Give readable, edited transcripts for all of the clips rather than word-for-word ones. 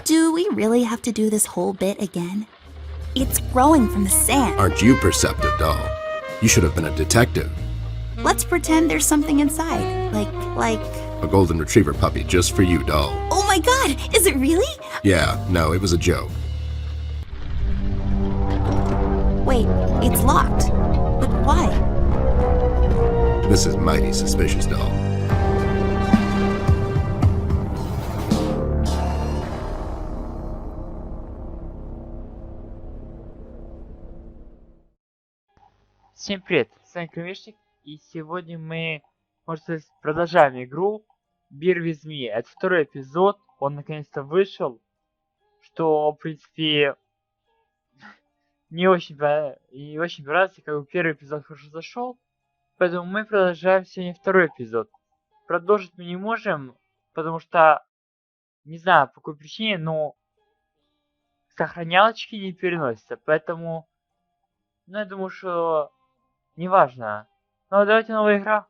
Do we really have to do this whole bit again? It's growing from the sand. Aren't you perceptive, doll? You should have been a detective. Let's pretend there's something inside. Like... A golden retriever puppy just for you, doll. Oh my god, is it really? Yeah, no, it was a joke. Wait, it's locked. But why? This is mighty suspicious, doll. Всем привет, с вами Кромешник, и сегодня мы, можно сказать, продолжаем игру Bear with Me. Это второй эпизод, он наконец-то вышел, что, в принципе, не очень понравился, как бы первый эпизод хорошо зашел, поэтому мы продолжаем сегодня второй эпизод. Продолжить мы не можем, потому что, не знаю по какой причине, но сохранялочки не переносятся, поэтому, ну, я думаю, что неважно. Ну, давайте новая игра.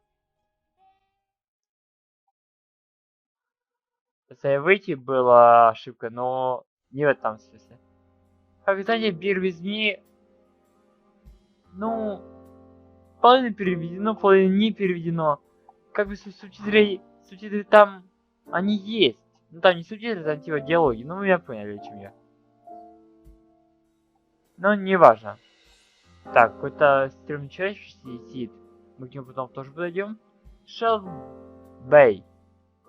Если выйти была ошибка, но не в этом смысле. Как знаете, Bear with Me, ну, половина переведено, половина не переведено. Как бы субтитры там, они есть. Ну, там не субтитры, там типа диалоги. Ну, вы меня поняли, о чем я. Но не важно. Так, какой-то стрёмный человек сидит. Мы к нему потом тоже подойдем. Shell Bay.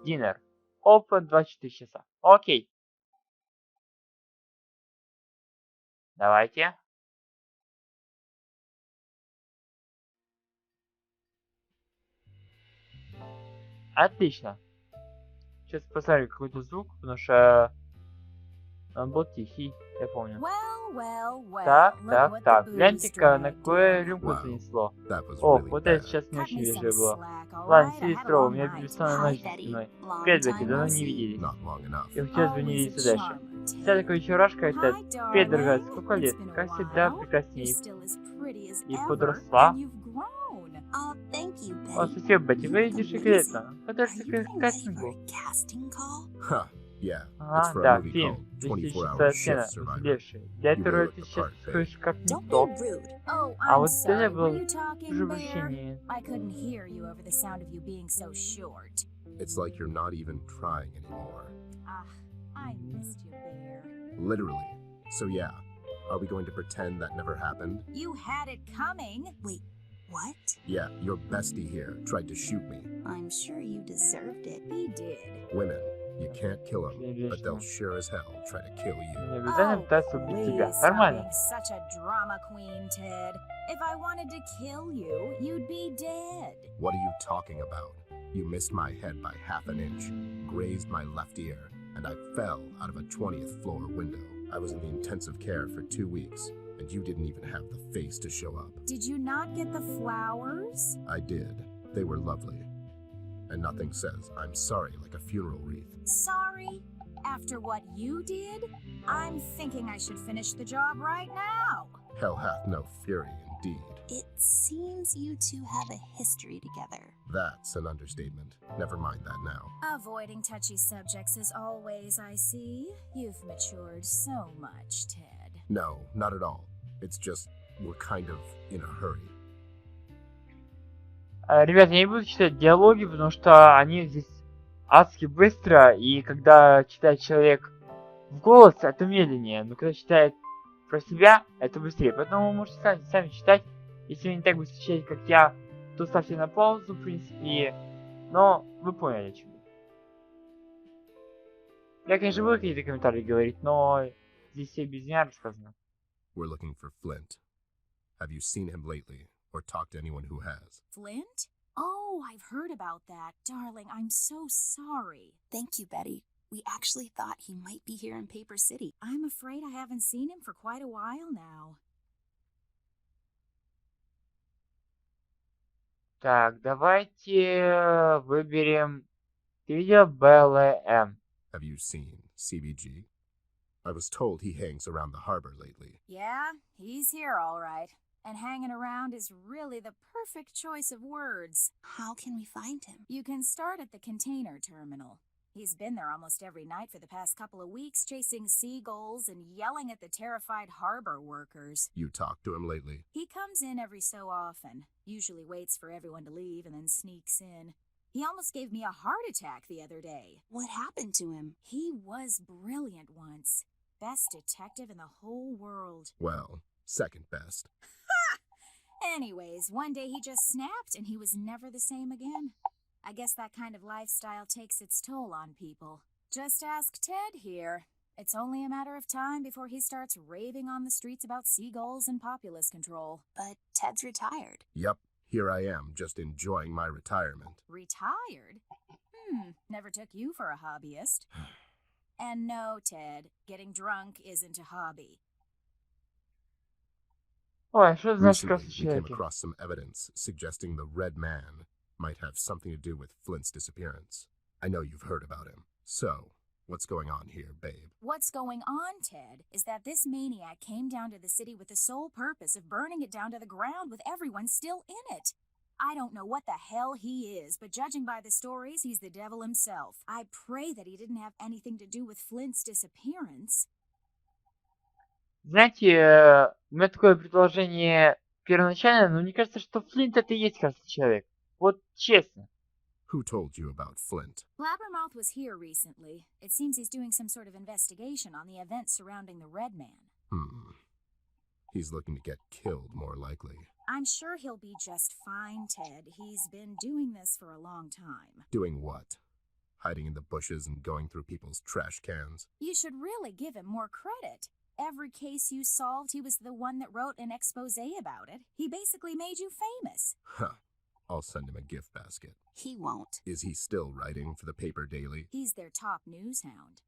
Dinner. Open 24 часа. Окей. Давайте. Отлично. Сейчас посмотрим какой-то звук, потому что он был тихий, я помню. Так. Гляньте-ка, на какое рюмку занесло. О, вот это сейчас не очень вежливо было. Ладно, сиди строго, у меня бессонная ночь за спиной. Привет, Бетти, давно не виделись. И хотелось бы не видеться дальше. Вся такая вчерашка это... Привет, дорогая, сколько лет? Как всегда, прекраснее. И подросла. О, спасибо, Бетти, выглядишь шикарно. Подожди, кастингу. Ага, да, фильм. 2000 сцена, уцелевший. Для этого ты сейчас слышишь как никто. А вот это было уже обращение. It's like you're not even trying anymore. I missed you, Bear. Literally. So yeah, are we going to pretend that never happened? You had it coming. Wait, what? Yeah, your bestie here tried to shoot me. I'm sure you deserved it. He did. Women, you can't kill them, but they'll sure as hell try to kill you. Не обязательно пытаться убить тебя. Please stop Нормально. being such a drama queen, Ted. If I wanted to kill you, you'd be dead. What are you talking about? You missed my head by half an inch, grazed my left ear, and I fell out of a 20th floor window. I was in the intensive care for 2 weeks, and you didn't even have the face to show up. Did you not get the flowers? I did. They were lovely. And nothing says I'm sorry like a funeral wreath. Sorry? After what you did? I'm thinking I should finish the job right now. Hell hath no fury indeed. It seems you two have a history together. That's an understatement. Never mind that now. Avoiding touchy subjects as always, I see. You've matured so much, Ted. No, not at all. It's just we're kind of in a hurry. Ребят, я не буду читать диалоги, потому что они здесь адски быстро, и когда читает человек в голос, это медленнее, но когда читает про себя, это быстрее. Поэтому вы можете сами читать. Если вы не так быстро читаете, как я, то ставьте на паузу, в принципе. Но вы поняли, о чем я. Я, конечно, буду какие-то комментарии говорить, но здесь все без меня рассказано. We're looking for Flint. Have you seen him lately, or talked to anyone who has? Flint? Oh, I've heard about that. Darling, I'm so sorry. Thank you, Betty. We actually thought he might be here in Paper City. I'm afraid I haven't seen him for quite a while now. Так, давайте выберем... Ты видел БЛМ? Have you seen CBG? I was told he hangs around the harbor lately. Yeah, he's here all right. And hanging around is really the perfect choice of words. How can we find him? You can start at the container terminal. He's been there almost every night for the past couple of weeks, chasing seagulls and yelling at the terrified harbor workers. You talked to him lately? He comes in every so often, usually waits for everyone to leave and then sneaks in. He almost gave me a heart attack the other day. What happened to him? He was brilliant once. Best detective in the whole world. Well, second best. Anyways, one day he just snapped and he was never the same again. I guess that kind of lifestyle takes its toll on people. Just ask Ted here. It's only a matter of time before he starts raving on the streets about seagulls and populace control. But Ted's retired. Yep, here I am, just enjoying my retirement. Retired? Never took you for a hobbyist. And no, Ted, getting drunk isn't a hobby. Ой, что это значит Recently, красный we came человек? across some evidence suggesting the Red Man might have something to do with Flint's disappearance. I know you've heard about him. So, what's going on here, babe? What's going on, Ted, is that this maniac came down to the city with the sole purpose of burning it down to the ground with everyone still in it. I don't know what the hell he is, but judging by the stories, he's the devil himself. I pray that he didn't have anything to do with Flint's disappearance. Знаете, у меня такое предложение первоначально, но мне кажется, что Флинт это и есть красный человек. Вот честно. Who told you about Flint? Blabbermouth was here recently. It seems he's doing some sort of investigation on the events surrounding the Red Man. He's looking to get killed, more likely. I'm sure he'll be just fine, Ted. He's been doing this for a long time. Doing what? Hiding in the bushes and going through people's trash cans? You should really give him more credit. Every case you solved, he was the one that wrote an expose about it. He basically made you famous. Huh. I'll send him a gift basket. He won't. Is he still writing for the paper daily? He's their top news hound.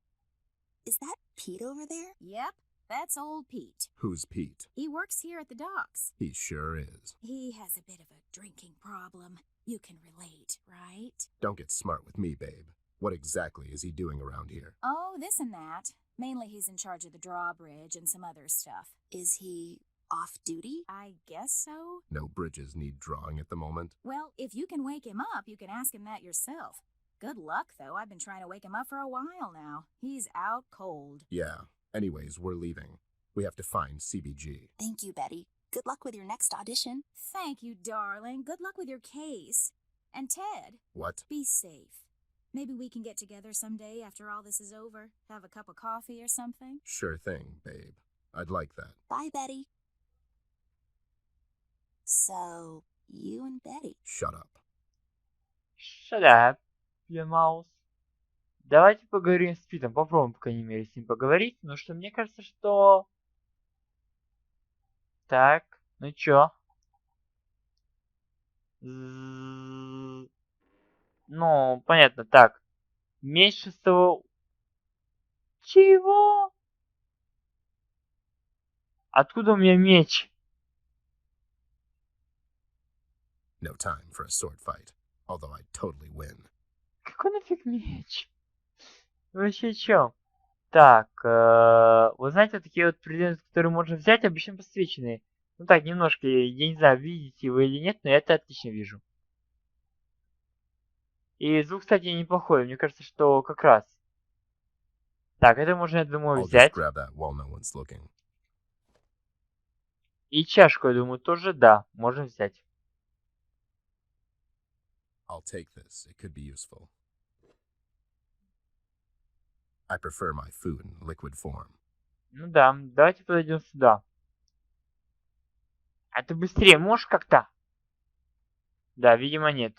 Is that Pete over there? Yep, that's old Pete. Who's Pete? He works here at the docks. He sure is. He has a bit of a drinking problem. You can relate, right? Don't get smart with me, babe. What exactly is he doing around here? Oh, this and that. Mainly he's in charge of the drawbridge and some other stuff. Is he off duty? I guess so. No bridges need drawing at the moment. Well, if you can wake him up, you can ask him that yourself. Good luck, though. I've been trying to wake him up for a while now. He's out cold. Yeah. Anyways, we're leaving. We have to find CBG. Thank you, Betty. Good luck with your next audition. Thank you, darling. Good luck with your case. And Ted, What? be safe. Maybe we can get together someday after all this is over. Have a cup of coffee or something. Sure thing, babe. I'd like that. Bye, Betty. So, you and Betty. Shut up. Shut up, you mouse. Давайте поговорим с Питом. Попробуем, по крайней мере, с ним поговорить. Но что мне кажется, что... Так, ну чё? Ну, понятно, так. Меньше 100... Чего? Откуда у меня меч? No time for a sword fight. Although I'd totally win. Какой нафиг меч? Вообще чё? Так, вы знаете, вот такие вот предметы, которые можно взять, обычно подсвеченные. Ну так, немножко, я не знаю, видите вы или нет, но я это отлично вижу. И звук, кстати, неплохой, мне кажется, что как раз. Так, это можно, я думаю, I'll just взять. grab that while no one's looking. И чашку, я думаю, тоже, да, можно взять. I'll take this. It could be useful. I prefer my food in liquid form. Ну да, давайте подойдем сюда. А ты быстрее можешь как-то? Да, видимо, нет.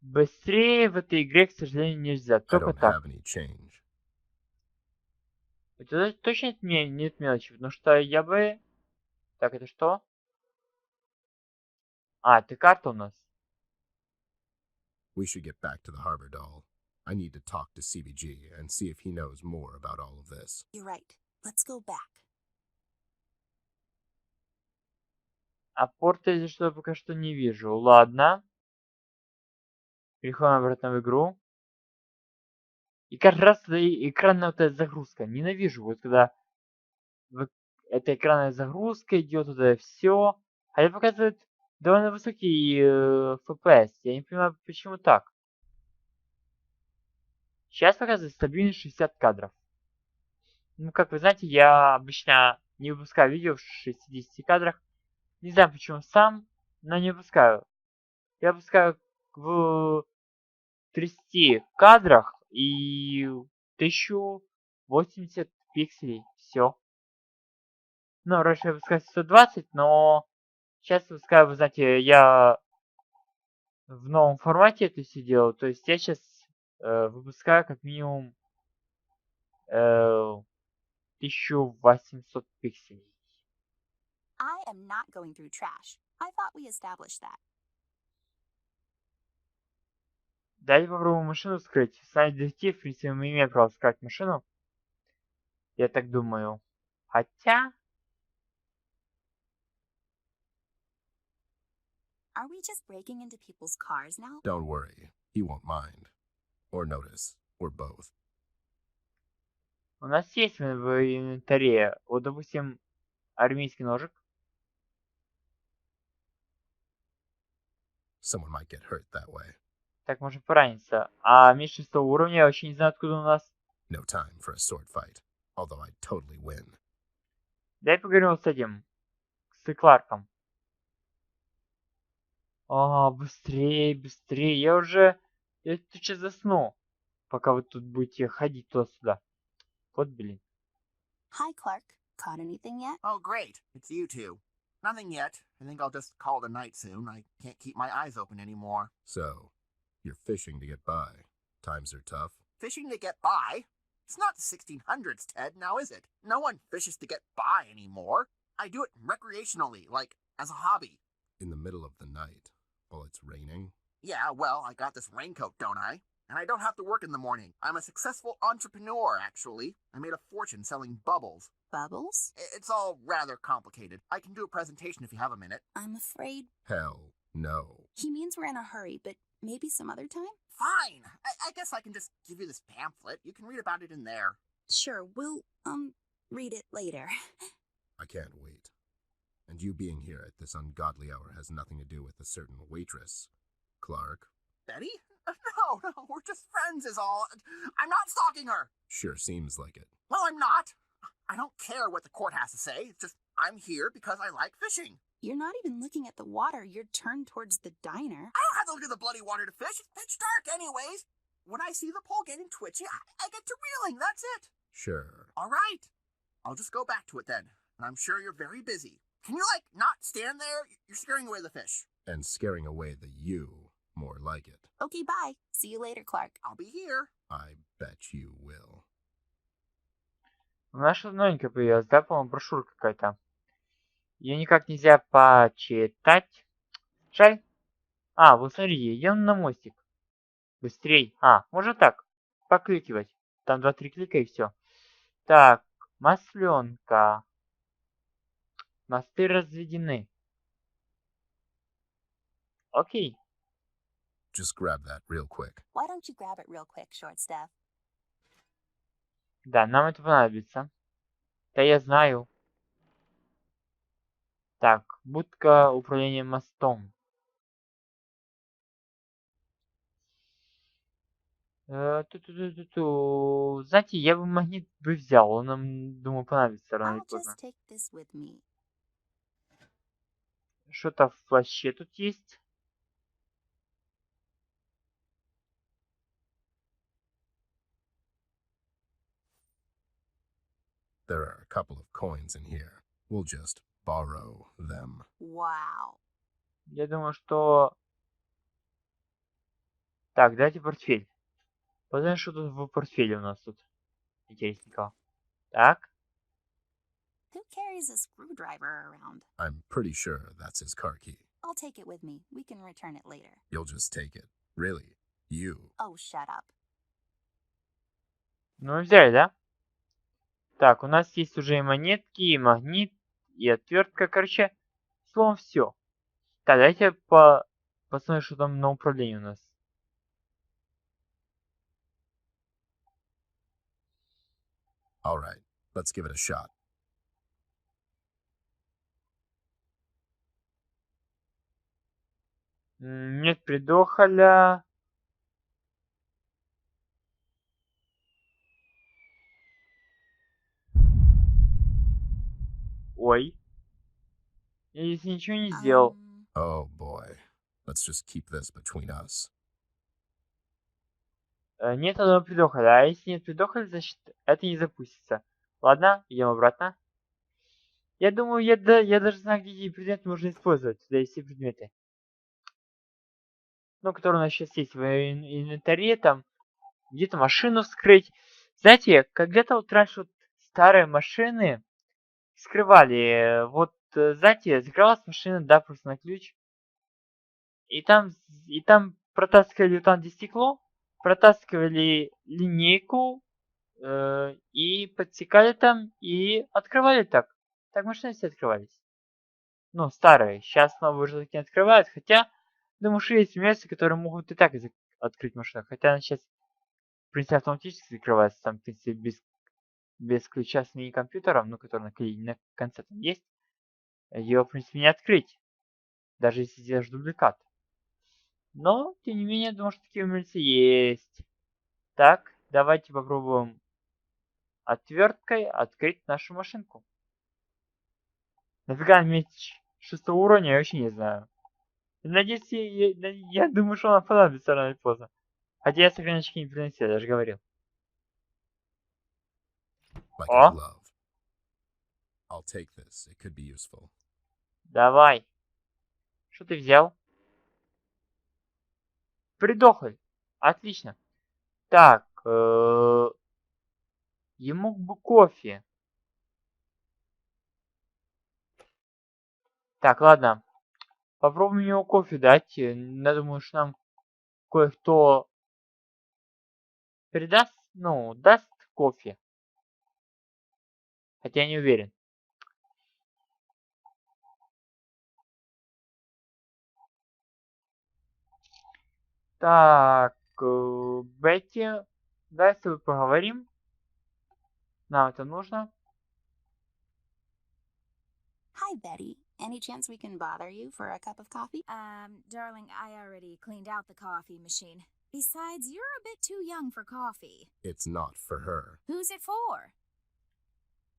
Быстрее в этой игре, к сожалению, нельзя. I Только don't так. have any change. Это точно нет мелочи, потому что я бы... Так, это что? А, это карта у нас. We should get back to the harbor, doll. I need to talk to CBG and see if he knows more about all of this. You're right. Let's go back. А порта, если что, пока что не вижу. Ладно. Переходим обратно в игру. И каждый раз это экранная вот эта загрузка. Ненавижу, вот когда эта экранная загрузка идет, вот это все. А это показывает довольно высокий FPS. Я не понимаю, почему так. Сейчас показывает стабильно 60 кадров. Ну, как вы знаете, я обычно не выпускаю видео в 60 кадрах. Не знаю почему сам, но не выпускаю. Я выпускаю в 30 кадрах и 1080 пикселей. Все. Ну, раньше я выпускал 120, но сейчас выпускаю, вы знаете, я в новом формате это все делаю. То есть я сейчас выпускаю как минимум 1800 пикселей. I am not going through trash. I thought we established that. Давайте попробуем машину скрыть. Сами детектив, в принципе, мы имеем право скрыть машину. Я так думаю. Хотя... Are we just breaking into people's cars now? Don't worry, he won't mind. Or notice, or both. У нас есть в инвентаре, вот, допустим, армейский ножик. Someone might get hurt that way. Так можно пораниться. А меньше 100 уровня я вообще не знаю, откуда у нас. No time for a sword fight, although I'd totally win. Дай поговорим вот с этим. С Кларком. Быстрее, быстрее. Я тут сейчас засну. Пока вы тут будете ходить туда-сюда. Вот, блин. Hi, Clark. Caught anything yet? Oh, great. It's you two. Nothing yet. I think I'll just call it a night soon. I can't keep my eyes open anymore. So, you're fishing to get by. Times are tough. Fishing to get by? It's not the 1600s, Ted, now is it? No one fishes to get by anymore. I do it recreationally, like as a hobby. In the middle of the night, while it's raining. Yeah, well, I got this raincoat, don't I? And I don't have to work in the morning. I'm a successful entrepreneur, actually. I made a fortune selling bubbles. Bubbles? It's all rather complicated. I can do a presentation if you have a minute. I'm afraid Hell, no. he means we're in a hurry, but maybe some other time? Fine. I guess I can just give you this pamphlet. You can read about it in there. Sure, we'll, read it later. I can't wait. And you being here at this ungodly hour has nothing to do with a certain waitress. Clark? Betty? No, we're just friends is all. I'm not stalking her. Sure seems like it. Well, I'm not. I don't care what the court has to say. It's just I'm here because I like fishing. You're not even looking at the water. You're turned towards the diner. I don't have to look at the bloody water to fish. It's pitch dark anyways. When I see the pole getting twitchy, I get to reeling. That's it. Sure. All right. I'll just go back to it then. And I'm sure you're very busy. Can you, not stand there? You're scaring away the fish. And scaring away the you, more like it. Okay, bye. See you later, Clark. I'll be here. I bet you will. У нас что-то новенькое появилось, да, по-моему, брошюра какая-то. Ее никак нельзя почитать. Жаль. Вот смотрите, идем на мостик. Быстрей. Можно так. Покликивать. Там 2-3 клика и все. Так, масленка. Мосты разведены. Окей. Just grab that real quick. Why don't you grab it real quick, short stuff? Да, нам это понадобится. Да, я знаю. Так, будка управления мостом. Знаете, я бы магнит взял. Он нам, думаю, понадобится рано или I'll поздно. just take this with me. Что-то в плаще тут есть. There are a couple of coins in here. We'll just borrow them. Wow. Я думаю, что... Так, дайте портфель. Посмотрим, что тут в портфеле у нас тут. Интересненького. Так. Who carries a screwdriver around? I'm pretty sure that's his car key. I'll take it with me. We can return it later. You'll just take it. Really? You? Oh, shut up. Ну, мы взяли, да? Так, у нас есть уже и монетки, и магнит, и отвертка. Короче, словом, все. Так, давайте посмотрим, что там на управлении у нас. Alright, let's give it a shot. Нет придохоля. Ой. Я здесь ничего не сделал. Oh boy. Let's just keep this between us. Нет одного предохоля. А если нет предохоля, значит это не запустится. Ладно, идем обратно. Я думаю, я даже знаю, где эти предметы можно использовать. Сюда есть все предметы. Ну, которые у нас сейчас есть в инвентаре, там где-то машину вскрыть. Знаете, когда-то вот раньше вот старые машины вскрывали. Вот, знаете, закрывалась машина, да, просто на ключ. И там протаскивали там, где стекло, протаскивали линейку, и подсекали там, и открывали так. Так машины все открывались. Ну, старые. Сейчас новые уже такие не открывают. Хотя, думаю, что есть места, которые могут и так открыть машину. Хотя она сейчас, в принципе, автоматически закрывается. Там, в принципе, без ключа с мини-компьютером, ну, который на конце там есть. Ее, в принципе, не открыть. Даже если сделаешь дубликат. Но, тем не менее, думаю, что такие умельцы есть. Так, давайте попробуем отверткой открыть нашу машинку. Нафига меч 6 уровня, я вообще не знаю. Надеюсь, я думаю, что она понадобится рано или поздно. Хотя я сохраночки не приносил, я же говорил. Like О, a glove. I'll take this. It could be useful. давай. Что ты взял? Придохлый. Отлично. Так, ему бы кофе. Так, ладно. Попробуем ему кофе дать. Я думаю, что нам кое-кто передаст, ну, даст кофе. Хотя я не уверен. Так, Бетти, давай с тобой поговорим. Нам это нужно. Hi, Betty. Any chance we can bother you for a cup of coffee? Darling, I already cleaned out the coffee machine. Besides, you're a bit too young for coffee. It's not for her. Who's it for?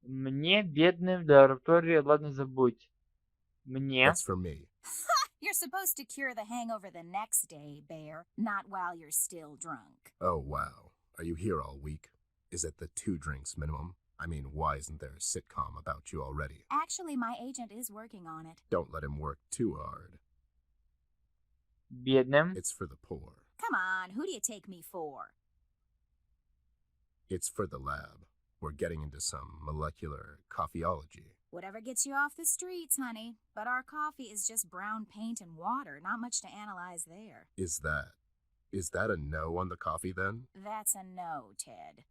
Мне, бедным, в лаборатории, ладно, забудь. Мне. It's for me. You're supposed to cure the hangover the next day, Bear, not while you're still drunk. Oh wow. Are you here all week? Is it the 2 drinks minimum? I mean, why isn't there a sitcom about you already? Actually, my agent is working on it. Don't let him work too hard. Бедным. It's for the poor. Come on, who do you take me for? It's for the lab. We're getting into some molecular coffeeology. Whatever gets you off the streets, honey. But our coffee is just brown paint and water, not much to analyze there. Is that a no on the coffee then? That's a no, Ted.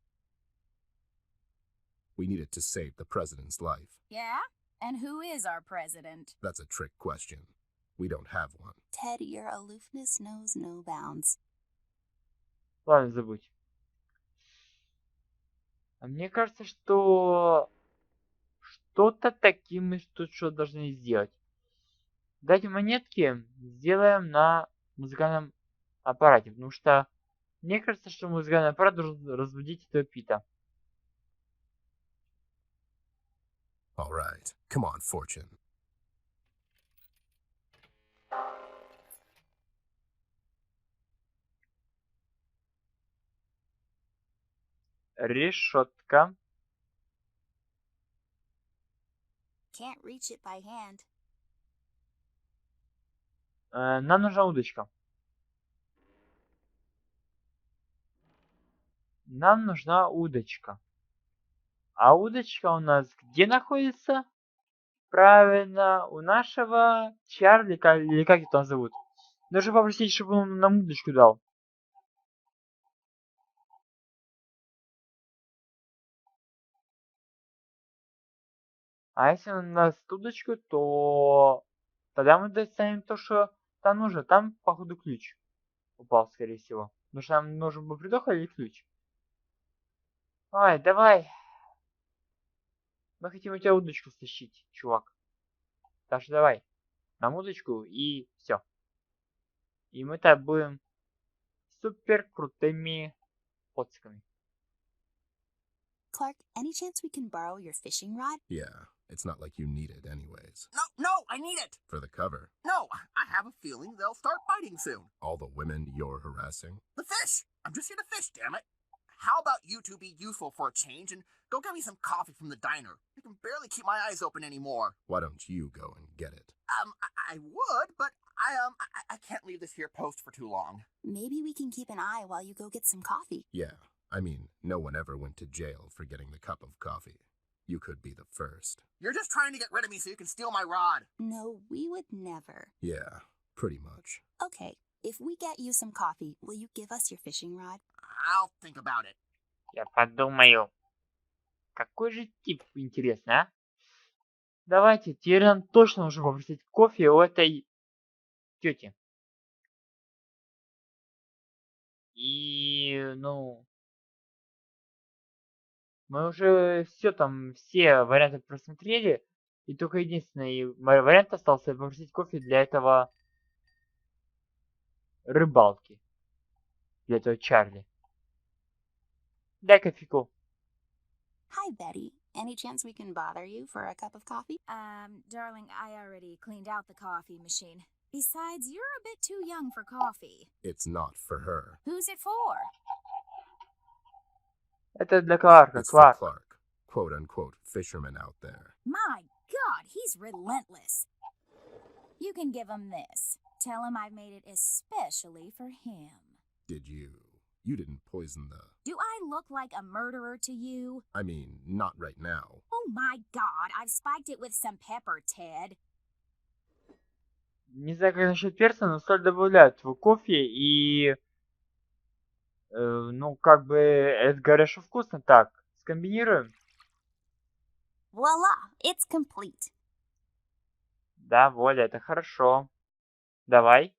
We need it to save the president's life. Yeah? And who is our president? That's a trick question. We don't have one. Ted, your aloofness knows no bounds. Ладно, забудь. А мне кажется, что что-то таким мы тут что должны сделать. Дайте монетки, сделаем на музыкальном аппарате. Потому что мне кажется, что музыкальный аппарат должен разбудить этого Пита. All right. Come on, Fortune. Решетка. Can't reach it by hand. Нам нужна удочка. Нам нужна удочка. А удочка у нас где находится? Правильно, у нашего Чарли, или как это он зовут. Нужно попросить, чтобы он нам удочку дал. А если он даст удочку, то тогда мы достанем то, что там нужно. Там, походу, ключ упал, скорее всего. Потому что нам нужен был придохлый или ключ. Ой, давай. Мы хотим у тебя удочку стащить, чувак. Так что давай. Нам удочку и все. И мы так будем супер крутыми поциками. Clark, any chance we can borrow your fishing rod? Yeah, It's not like you need it anyways. No, I need it. For the cover. No, I have a feeling they'll start biting soon. All the women you're harassing? The fish. I'm just here to fish, damn it. How about you two be useful for a change and go get me some coffee from the diner? I can barely keep my eyes open anymore. Why don't you go and get it? I would, but I can't leave this here post for too long. Maybe we can keep an eye while you go get some coffee. Yeah, I mean, no one ever went to jail for getting the cup of coffee. You could be the first. You're just trying to get rid of me so you can steal my rod. No, we would never. Yeah, pretty much. Okay, if we get you some coffee, will you give us your fishing rod? I'll think about it. Я подумаю. Какой же тип интересный, а? Давайте, теперь нам точно нужно попросить кофе у этой тети. И, ну... Мы уже все варианты просмотрели. И только единственный вариант остался попросить кофе для этого рыбалки. Для этого Чарли. Дай кофейку. Hi, Betty. Any chance we can bother you for a cup of coffee? Darling, I already cleaned out the coffee machine. Besides, you're a bit too young for coffee. It's not for her. Who's it for? Это для Кларка. It's for Кларк. Clark. Quote-unquote fisherman out there. My God, he's relentless. You can give him this. Tell him I made it especially for him. Did you? You didn't poison the... Do I look like a murderer to you? I mean, not right now. Oh my God, I've spiked it with some pepper, Ted. Не знаю, как насчет перца, но соль добавляют в кофе и... ну, как бы, это говорят, что вкусно. Так, скомбинируем. Voila, it's complete. Да, Воля, это хорошо. Давай.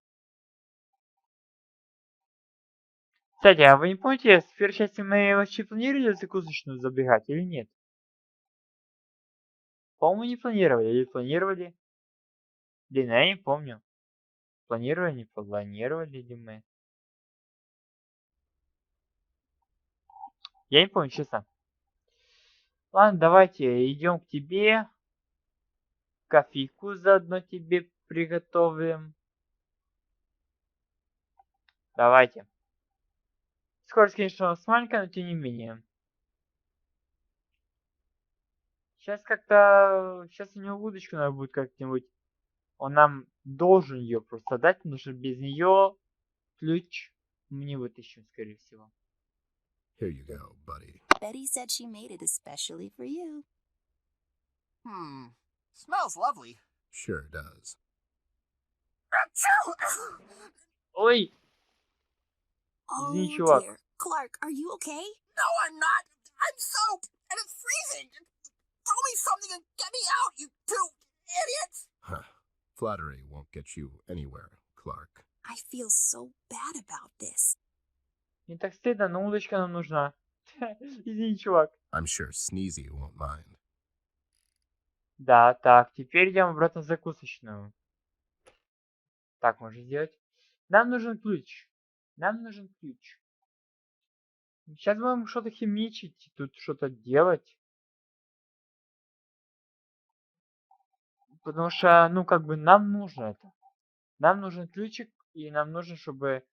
Кстати, а вы не помните, в первой части мы вообще планировали закусочную забегать или нет? По-моему, не планировали. Или планировали? Блин, я не помню. Планировали, не планировали ли мы? Я не помню, честно. Ладно, давайте идем к тебе. Кофейку заодно тебе приготовим. Давайте. Скорость, конечно, маленькая, но тем не менее. Сейчас как-то... Сейчас у него удочку надо будет как-нибудь... Он нам должен ее просто дать, потому что без нее ключ мы не вытащим, скорее всего. Here you go, buddy. Betty said she made it especially for you. Smells lovely. Sure does. Achoo! Ой! Oh, Извини, чувак. dear. Clark, are you okay? No, I'm not. I'm soaked, and it's freezing. Throw me something and get me out, you two idiots! Huh. Flattery won't get you anywhere, Clark. I feel so bad about this. Не так стыдно, но удочка нам нужна. Извини, чувак. I'm sure Sneezy won't mind. Да, так, теперь идем обратно в закусочную. Так можно сделать. Нам нужен ключ. Нам нужен ключ. Сейчас будем что-то химичить, тут что-то делать. Потому что, ну, как бы нам нужно это. Нам нужен ключик, и нам нужно, чтобы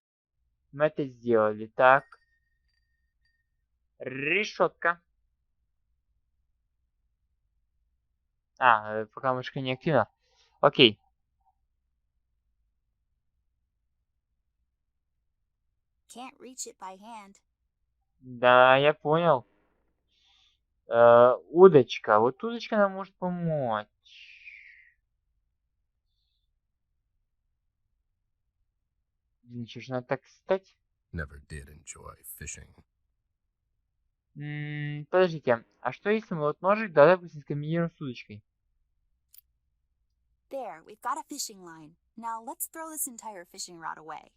мы это сделали. Так. Решетка. Пока мышка не активна. Окей. Can't reach it by hand. Да, я понял. Удочка. Вот удочка нам может помочь. Ничего ж надо так встать. Never did enjoy fishing. Подождите, а что если мы вот ножик, да, допустим, скомбинируем с удочкой? There, we've got a fishing line. Now let's throw this entire fishing rod away.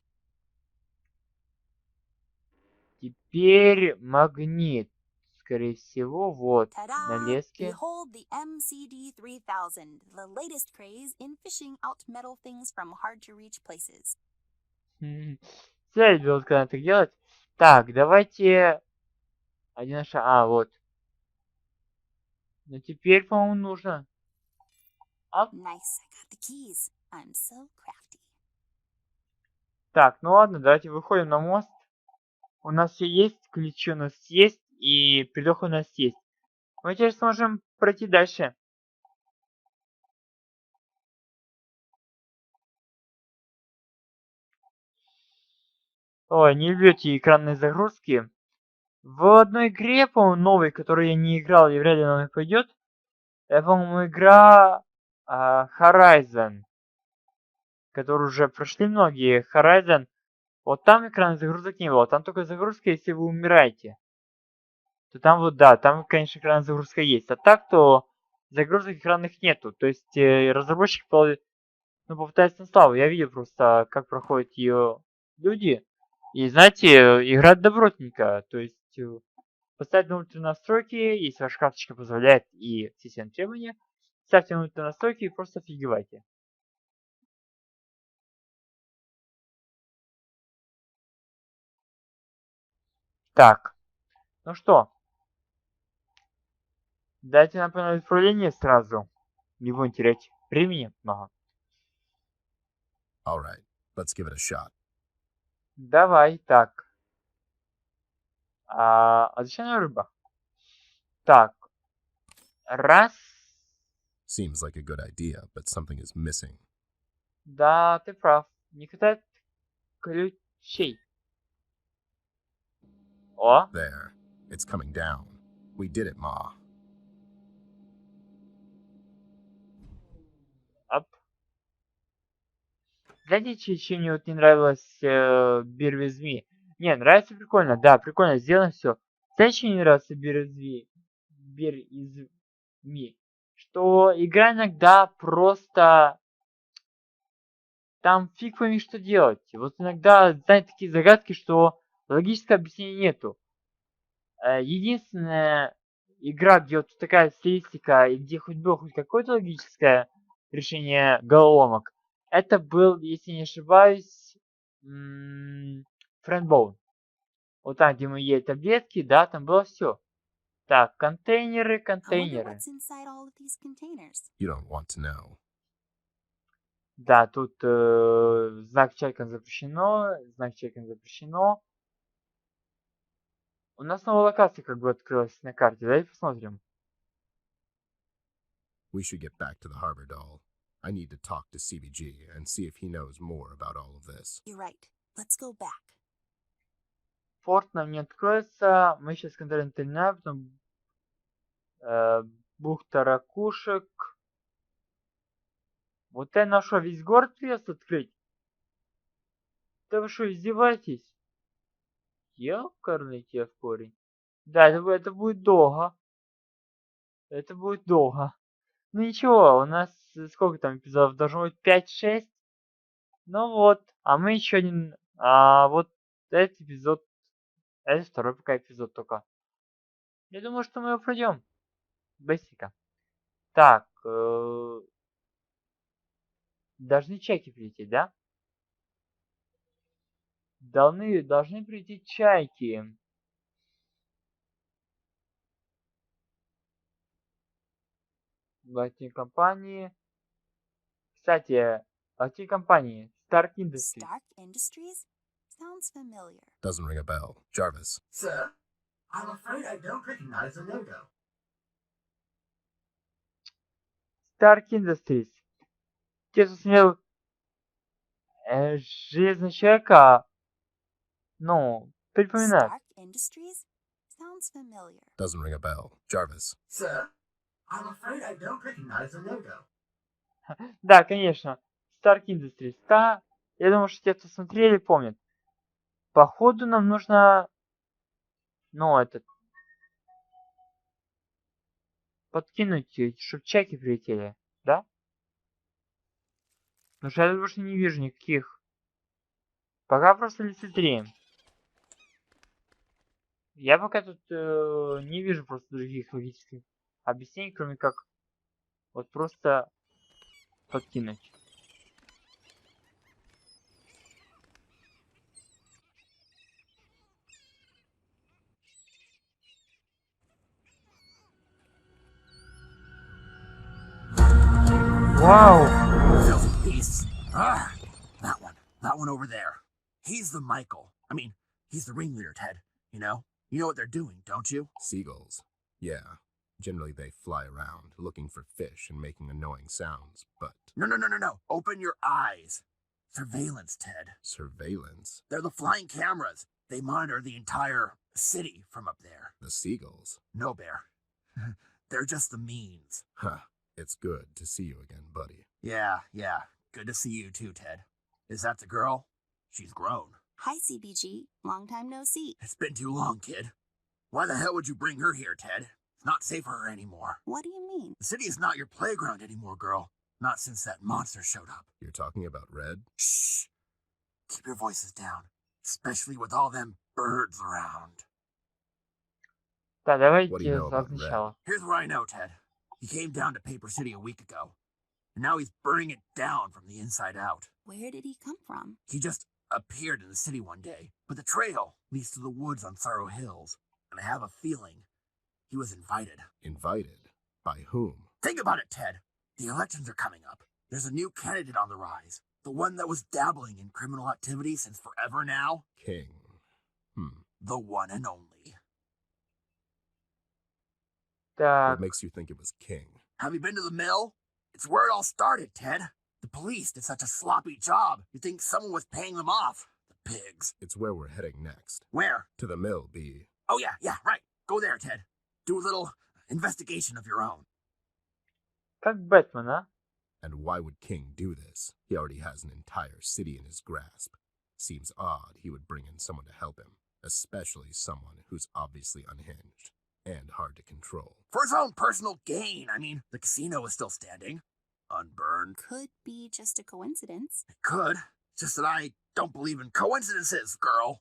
Теперь магнит. Скорее всего, вот, Ta-da! на леске. Behold the MCD-3000, the latest craze in fishing out metal things from hard-to-reach places. Всегда любил, когда так делать. Так, давайте... Один наш... вот. Но теперь, по-моему, нужно. Оп. Nice, I got the keys. I'm so crafty. Так, ну ладно, давайте выходим на мост. У нас все есть, ключи у нас есть, и передох у нас есть. Мы теперь сможем пройти дальше. Ой, не люблю эти экранные загрузки. В одной игре, по-моему, новой, которую я не играл и вряд ли она пойдет, это, по-моему, игра Horizon, которую уже прошли многие. Horizon, вот там экранных загрузок не было. Там только загрузка, если вы умираете. То там вот, да, там, конечно, экранная загрузка есть. А так, то загрузок экранных нету. То есть разработчик попытается на славу. Я видел просто, как проходят ее люди. И, знаете, играть добротненько. То есть поставить на внутренние настройки, если ваша карточка позволяет и системные требования. Ставьте на внутренние настройки и просто офигевайте. Так, ну что, дайте нам поновить управление сразу. Не будем терять времени много. Alright, let's give it a shot. Давай, так. Зачем нам рыба? Так. Раз. Seems like a good idea, but something is missing. Да, ты прав. Не хватает ключей. О, There, it's coming down. We did it, Ma. оп. Знаете, чем мне вот не нравилось Бирвизми? Не, нравится прикольно, да, прикольно сделано все. Знаете, что мне не нравится Бирвизми? Что игра иногда просто... Там фиг пойми, что делать. Вот иногда, знаете, такие загадки, что логического объяснения нету. Единственная игра, где вот такая стилистика, и где хоть было хоть какое-то логическое решение головоломок, это был, если не ошибаюсь, Friendbone. Вот там, где мы ели таблетки, да, там было все. Так, контейнеры, I wonder контейнеры. what's inside all of these containers. You don't want to know. Да, тут знак человека запрещено, знак человека запрещено. У нас новая локация как бы открылась на карте, давайте посмотрим. We should get back to the harbor, doll. I need to talk to CBG and see if he knows more about all of this. You're right. Let's go back. Форт нам не откроется. Мы сейчас контролируем терминал, потом бухта ракушек. Вот я нашел весь город придется открыть. Да вы что, издеваетесь? Ёкарный тебе в корень. Да, это будет долго. Это будет долго. Ну ничего, у нас сколько там эпизодов? Должно быть 5-6. Ну вот. А мы еще один... вот этот эпизод... Это второй пока эпизод только. Я думаю, что мы его пройдем. Быстренько. Так. Должны чайки прилететь, да? Должны прийти чайки. IT компании. Кстати, IT компании. Stark Industries. Stark Industries? Sounds familiar. Doesn't ring a bell. Jarvis. Sir, I'm afraid I don't recognize the logo. Stark Industries. Те, кто сумел Железного Человека, ну, припоминать. Stark Industries? Sounds familiar. Doesn't ring a bell. Jarvis. Sir, I'm afraid I don't recognize the logo. Да, конечно. Stark Industries. Да, я думаю, что те, кто смотрели, помнят. Походу нам нужно... Ну, подкинуть, чтобы чайки прилетели, да? Потому что я тут больше не вижу никаких. Пока просто лицезреем. Я пока тут не вижу просто других логических объяснений, кроме как вот просто подкинуть. Вау! Filthy beasts. Ah, that one over there. He's the Michael. I mean, he's the ringleader, Ted. You know what they're doing, don't you? Seagulls. Yeah. Generally they fly around, looking for fish and making annoying sounds, but... No. Open your eyes. Surveillance, Ted. Surveillance? They're the flying cameras. They monitor the entire city from up there. The seagulls? No, Bear. They're just the means. Huh. It's good to see you again, buddy. Yeah. Good to see you too, Ted. Is that the girl? She's grown. Hi, CBG. Long time no see. It's been too long, kid. Why the hell would you bring her here, Ted? It's not safe for her anymore. What do you mean? The city is not your playground anymore, girl. Not since that monster showed up. You're talking about Red? Shh. Keep your voices down. Especially with all them birds around. Да, давайте What do you know about сначала. Here's what I know, Ted. He came down to Paper City a week ago. And now he's burning it down from the inside out. Where did he come from? He just appeared in the city one day. But the trail leads to the woods on Sorrow Hills. And I have a feeling he was invited. Invited? By whom? Think about it, Ted. The elections are coming up. There's a new candidate on the rise. The one that was dabbling in criminal activity since forever now. King. The one and only. Так, What makes you think it was King? Have you been to the mill? It's where it all started, Ted. The police did such a sloppy job. You'd think someone was paying them off. The pigs. It's where we're heading next. Where? To the mill, B. Oh, yeah, right. Go there, Ted. Do a little investigation of your own. как Бэтмен, а? And why would King do this? He already has an entire city in his grasp. Seems odd he would bring in someone to help him, especially someone who's obviously unhinged and hard to control. For his own personal gain. I mean, the casino is still standing. Unburned. Could be just a coincidence. It could. Just that I don't believe in coincidences, girl.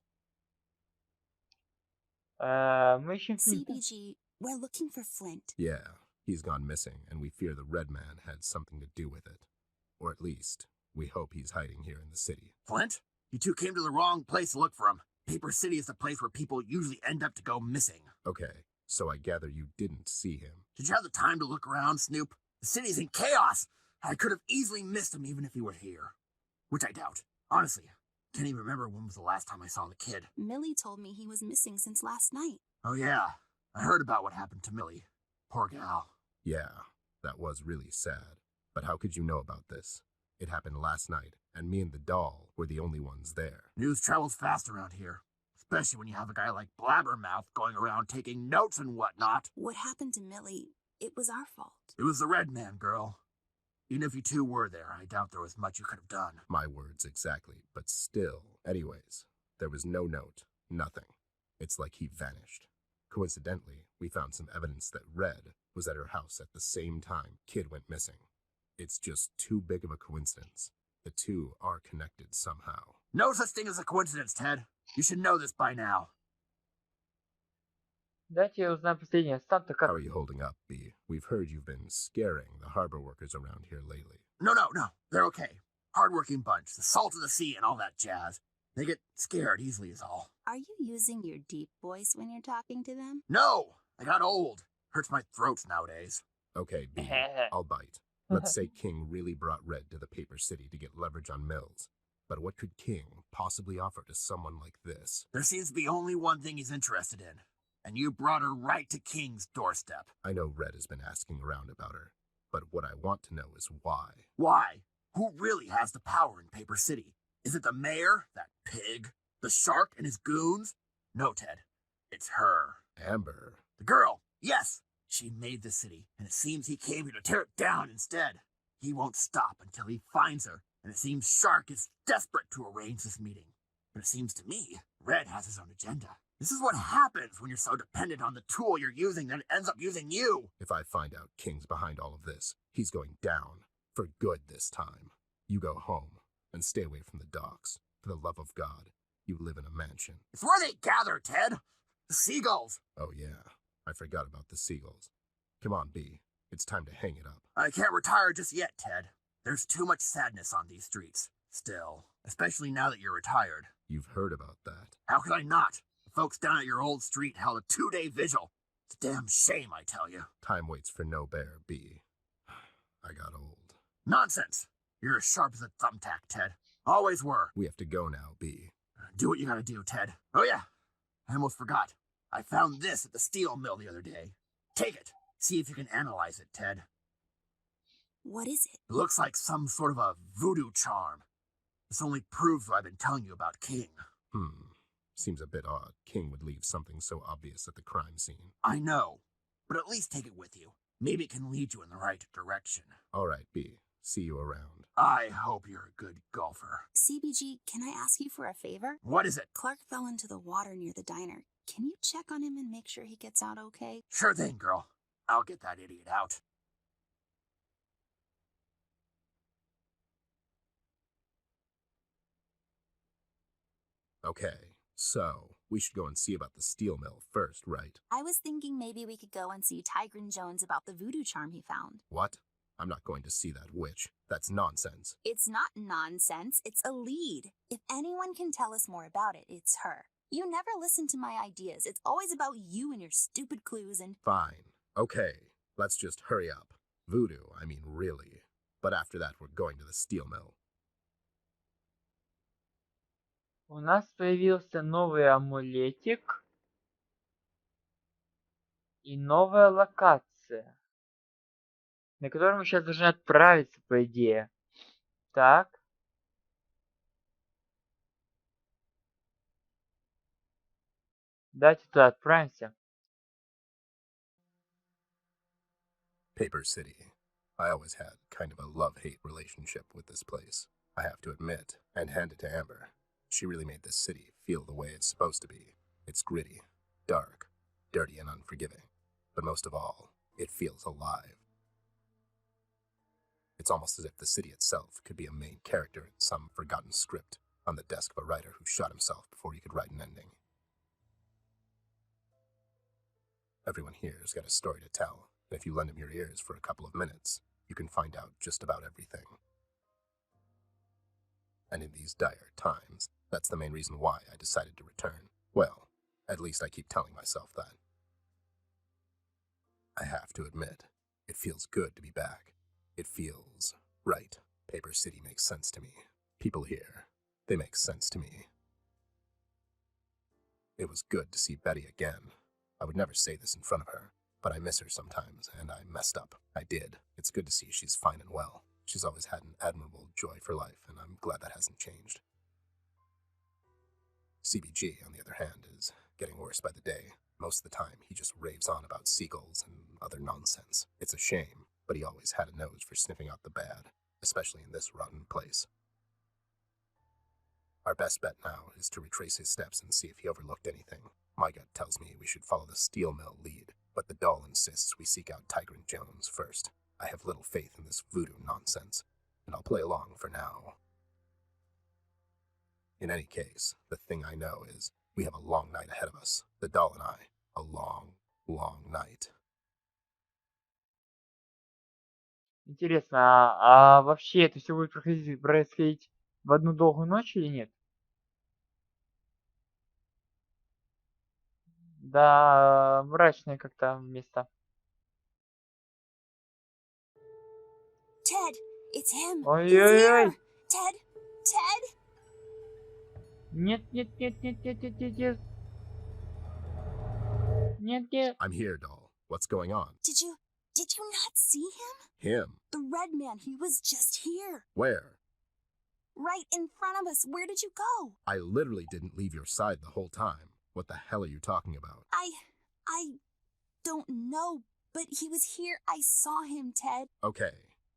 Мы ищем Флинта. CBG, we're looking for Flint. Yeah, he's gone missing, and we fear the Red Man had something to do with it. Or at least, we hope he's hiding here in the city. Flint? You two came to the wrong place to look for him. Paper City is the place where people usually end up to go missing. Okay, so I gather you didn't see him. Did you have the time to look around, Snoop? The city's in chaos. I could have easily missed him even if he were here. Which I doubt. Honestly, can't even remember when was the last time I saw the kid. Millie told me he was missing since last night. Oh yeah, I heard about what happened to Millie. Poor gal. Yeah, that was really sad. But how could you know about this? It happened last night, and me and the doll were the only ones there. News travels fast around here. Especially when you have a guy like Blabbermouth going around taking notes and whatnot. What happened to Millie? It was our fault. It was the Red Man, girl. Even if you two were there, I doubt there was much you could have done. My words exactly, but still. Anyways, there was no note, nothing. It's like he vanished. Coincidentally, we found some evidence that Red was at her house at the same time Kid went missing. It's just too big of a coincidence. The two are connected somehow. No such thing as a coincidence, Ted. You should know this by now. Дайте узнаем последнее. Сам-то How как? are you holding up, B? We've heard you've been scaring the harbor workers around here lately. No. They're okay. Hardworking bunch, the salt of the sea and all that jazz. They get scared easily is all. Are you using your deep voice when you're talking to them? No! I got old. Hurts my throat nowadays. Okay, B, I'll bite. Let's say King really brought Red to the Paper City to get leverage on Mills. But what could King possibly offer to someone like this? There seems to be only one thing he's interested in. And you brought her right to King's doorstep. I know Red has been asking around about her, but what I want to know is why. Why? Who really has the power in Paper City? Is it the mayor, that pig, the shark and his goons? No, Ted. It's her. Amber. The girl. Yes. She made the city, and it seems he came here to tear it down instead. He won't stop until he finds her, and it seems Shark is desperate to arrange this meeting. But it seems to me, Red has his own agenda. This is what happens when you're so dependent on the tool you're using that it ends up using you. If I find out King's behind all of this, he's going down. For good this time. You go home, and stay away from the docks. For the love of God, you live in a mansion. It's where they gather, Ted. The seagulls. Oh yeah, I forgot about the seagulls. Come on, B. It's time to hang it up. I can't retire just yet, Ted. There's too much sadness on these streets. Still. Especially now that you're retired. You've heard about that. How could I not? The folks down at your old street held a 2-day vigil. It's a damn shame, I tell you. Time waits for no bear, B. I got old. Nonsense. You're as sharp as a thumbtack, Ted. Always were. We have to go now, B. Do what you gotta do, Ted. Oh yeah, I almost forgot. I found this at the steel mill the other day. Take it. See if you can analyze it, Ted. What is it? It looks like some sort of a voodoo charm. This only proves what I've been telling you about King. Seems a bit odd. King would leave something so obvious at the crime scene. I know, but at least take it with you. Maybe it can lead you in the right direction. All right, B. See you around. I hope you're a good golfer. CBG, can I ask you for a favor? What is it? Clark fell into the water near the diner. Can you check on him and make sure he gets out okay? Sure thing, girl. I'll get that idiot out. Okay, so we should go and see about the steel mill first, right? I was thinking maybe we could go and see Tigran Jones about the voodoo charm he found. What? I'm not going to see that witch. That's nonsense. It's not nonsense, it's a lead. If anyone can tell us more about it, it's her. You never listen to my ideas. It's always about you and your stupid clues and... Fine. Okay, let's just hurry up. Voodoo, I mean really. But after that, we're going to the steel mill. У нас появился новый амулетик и новая локация, на которую мы сейчас должны отправиться, по идее. Так. Давайте туда отправимся. Paper City. I always had kind of a love-hate relationship with this place. I have to admit, and hand it to Amber. She really made this city feel the way it's supposed to be. It's gritty, dark, dirty, and unforgiving. But most of all, it feels alive. It's almost as if the city itself could be a main character in some forgotten script on the desk of a writer who shot himself before he could write an ending. Everyone here's got a story to tell, and if you lend him your ears for a couple of minutes, you can find out just about everything. And in these dire times, that's the main reason why I decided to return. Well, at least I keep telling myself that. I have to admit, it feels good to be back. It feels right. Paper City makes sense to me. People here, they make sense to me. It was good to see Betty again. I would never say this in front of her, but I miss her sometimes, and I messed up. I did. It's good to see she's fine and well. She's always had an admirable joy for life, and I'm glad that hasn't changed. CBG, on the other hand, is getting worse by the day. Most of the time, he just raves on about seagulls and other nonsense. It's a shame, but he always had a nose for sniffing out the bad, especially in this rotten place. Our best bet now is to retrace his steps and see if he overlooked anything. My gut tells me we should follow the steel mill lead, but the doll insists we seek out Tigran Jones first. I have little faith in this voodoo nonsense, and I'll play along for now. In any case, the thing I know is we have a long night ahead of us, the doll and I. A long, long night. Интересно, а вообще это все будет происходить в одну долгую ночь или нет? Да, мрачное как-то место. Ted, it's him. He's Ой-ой-ой. here. Ted, Ted. Нет, нет, нет, нет, нет, нет, нет, нет. Нет, нет. I'm here, doll. What's going on? Did you not see him? Him? The red man, he was just here. Where? Right in front of us. Where did you go? I literally didn't leave your side the whole time. What the hell are you talking about? I don't know, but he was here. I saw him, Ted. Okay,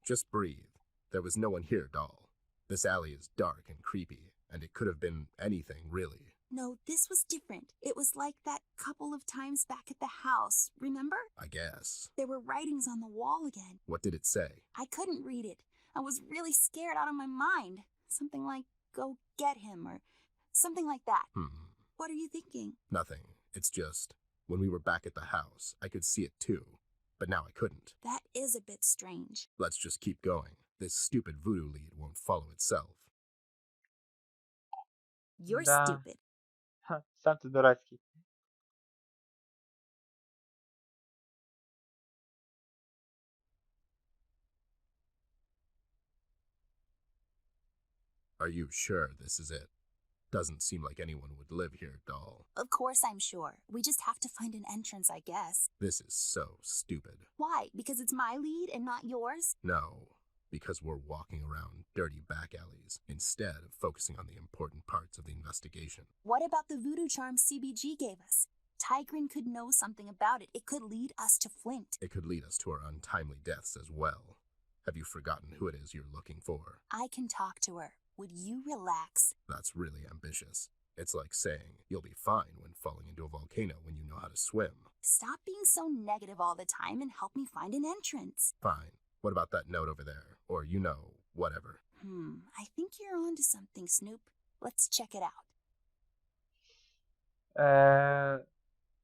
just breathe. There was no one here, doll. This alley is dark and creepy, and it could have been anything, really. No, this was different. It was like that couple of times back at the house, remember? I guess. There were writings on the wall again. What did it say? I couldn't read it. I was really scared out of my mind. Something like, go get him, or something like that. What are you thinking? Nothing. It's just, when we were back at the house, I could see it too. But now I couldn't. That is a bit strange. Let's just keep going. This stupid voodoo lead won't follow itself. You're Да. stupid. Ха, сам ты дурацкий. Are you sure this is it? Doesn't seem like anyone would live here at all. Of course I'm sure. We just have to find an entrance, I guess. This is so stupid. Why? Because it's my lead and not yours? No, because we're walking around dirty back alleys instead of focusing on the important parts of the investigation. What about the voodoo charm CBG gave us? Tigrin could know something about it. It could lead us to Flint. It could lead us to our untimely deaths as well. Have you forgotten who it is you're looking for? I can talk to her. Would you relax? That's really ambitious. It's like saying you'll be fine when falling into a volcano when you know how to swim. Stop being so negative all the time and help me find an entrance. Fine. What about that note over there? Or, whatever. I think you're onto something, Snoop. Let's check it out.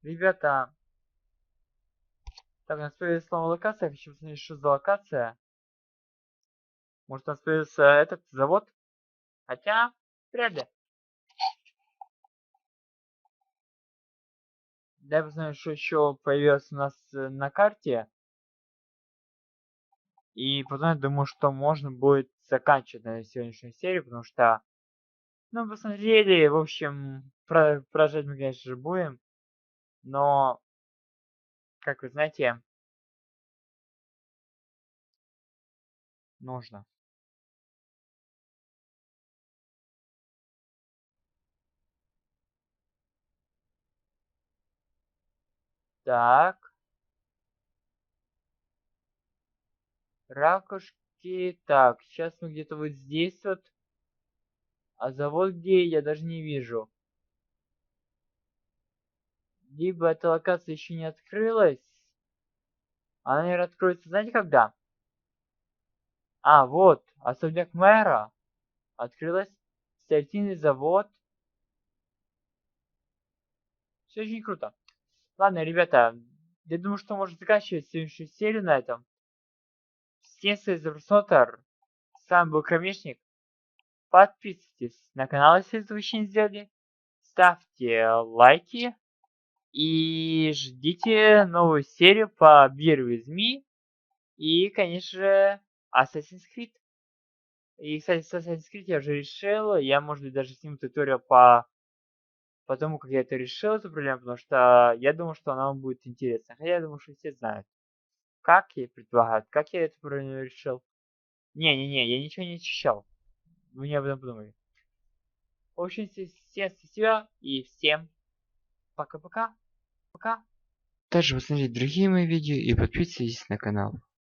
Ребята, так, у нас появилась новая локация. Я хочу посмотреть, что за локация. Может, у нас появился этот завод? Хотя, вряд ли. Дай посмотрим, что еще появилось у нас на карте. И потом я думаю, что можно будет заканчивать на сегодняшнюю серию, потому что, посмотрели, в общем, продолжать мы, конечно же, будем. Но, как вы знаете, нужно. Так. Ракушки. Так, сейчас мы где-то вот здесь вот. А завод где, я даже не вижу. Либо эта локация еще не открылась. Она, наверное, откроется, знаете, когда? А, вот, особняк мэра. Открылась. Строительный завод. Все очень круто. Ладно, ребята, я думаю, что можно заканчивать сегодняшнюю серию на этом. Всем спасибо за просмотр. С вами был Кромешник. Подписывайтесь на канал, если этого еще не сделали. Ставьте лайки. И ждите новую серию по Bear With Me. И, конечно же, Assassin's Creed. И, кстати, с Assassin's Creed я уже решил. Я, может быть, даже сниму туториал по тому, как я это решил, эту проблему. Потому что я думаю, что она вам будет интересна. Хотя я думаю, что все знают. Как я предполагаю, как я эту проблему решил. Не-не-не, я ничего не очищал. Вы не об этом подумали. В общем, всем спасибо и всем пока-пока. Пока. Также посмотрите другие мои видео и подписывайтесь на канал.